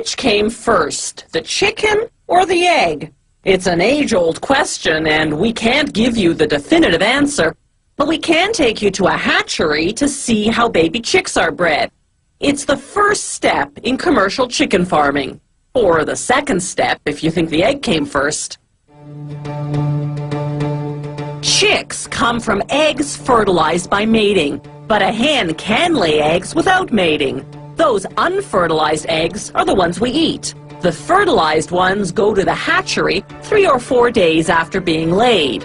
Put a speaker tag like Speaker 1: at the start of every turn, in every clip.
Speaker 1: Which came first, the chicken or the egg? It's an age-old question, and we can't give you the definitive answer, but we can take you to a hatchery to see how baby chicks are bred. It's the first step in commercial chicken farming, or the second step if you think the egg came first. Chicks come from eggs fertilized by mating, but a hen can lay eggs without mating. Those unfertilized eggs are the ones we eat. The fertilized ones go to the hatchery 3 or 4 days after being laid.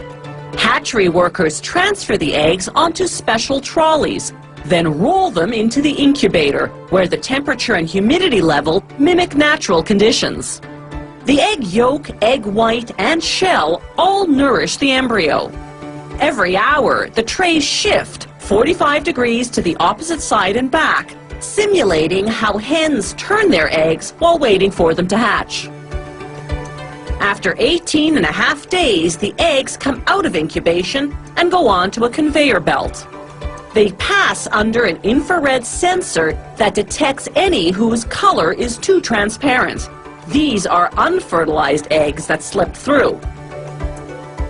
Speaker 1: Hatchery workers transfer the eggs onto special trolleys, then roll them into the incubator, where the temperature and humidity level mimic natural conditions. The egg yolk, egg white, and shell all nourish the embryo. Every hour, the trays shift 45 degrees to the opposite side and back, simulating how hens turn their eggs while waiting for them to hatch. After 18.5 days, the eggs come out of incubation and go on to a conveyor belt. They pass under an infrared sensor that detects any whose color is too transparent. These are unfertilized eggs that slipped through.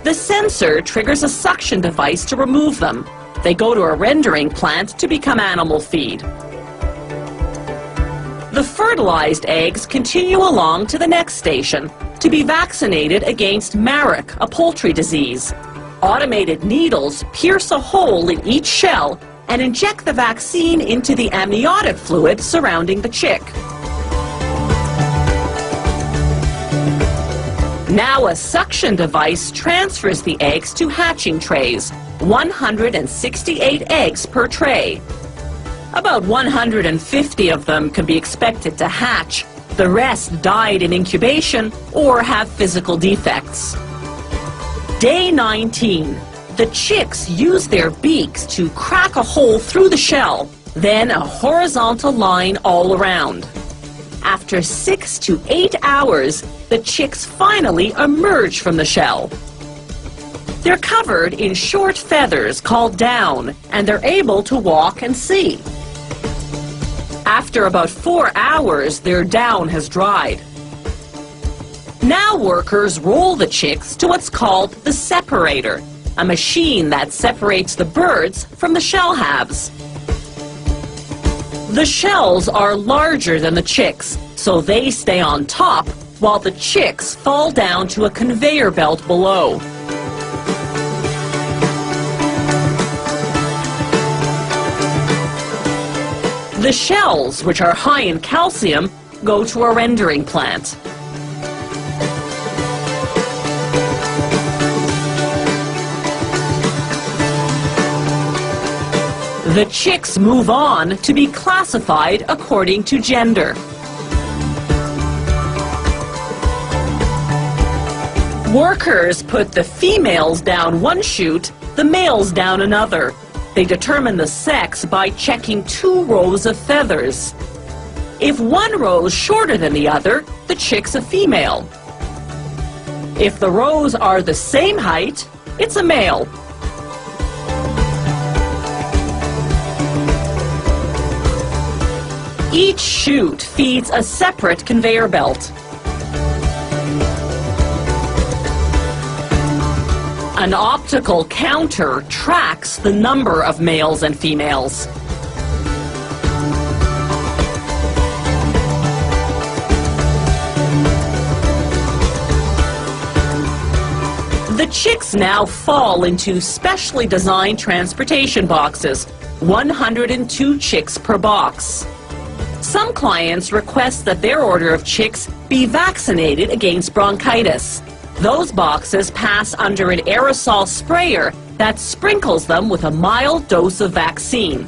Speaker 1: The sensor triggers a suction device to remove them. They go to a rendering plant to become animal feed. The fertilized eggs continue along to the next station to be vaccinated against Marek, a poultry disease. Automated needles pierce a hole in each shell and inject the vaccine into the amniotic fluid surrounding the chick. Now a suction device transfers the eggs to hatching trays, 168 eggs per tray. About 150 of them can be expected to hatch. The rest died in incubation or have physical defects. Day 19. The chicks use their beaks to crack a hole through the shell, then a horizontal line all around. After 6 to 8 hours, the chicks finally emerge from the shell. They're covered in short feathers called down, and they're able to walk and see. After about 4 hours, their down has dried. Now workers roll the chicks to what's called the separator, a machine that separates the birds from the shell halves. The shells are larger than the chicks, so they stay on top while the chicks fall down to a conveyor belt below. The shells, which are high in calcium, go to a rendering plant. The chicks move on to be classified according to gender. Workers put the females down one chute, the males down another. They determine the sex by checking 2 rows of feathers. If one row is shorter than the other, the chick's a female. If the rows are the same height, it's a male. Each chute feeds a separate conveyor belt. An optical counter tracks the number of males and females. The chicks now fall into specially designed transportation boxes, 102 chicks per box. Some clients request that their order of chicks be vaccinated against bronchitis. Those boxes pass under an aerosol sprayer that sprinkles them with a mild dose of vaccine.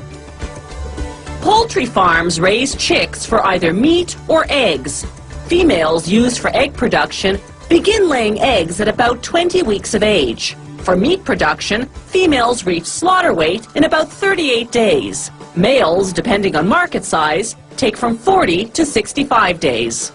Speaker 1: Poultry farms raise chicks for either meat or eggs. Females used for egg production begin laying eggs at about 20 weeks of age. For meat production, females reach slaughter weight in about 38 days. Males, depending on market size, take from 40 to 65 days.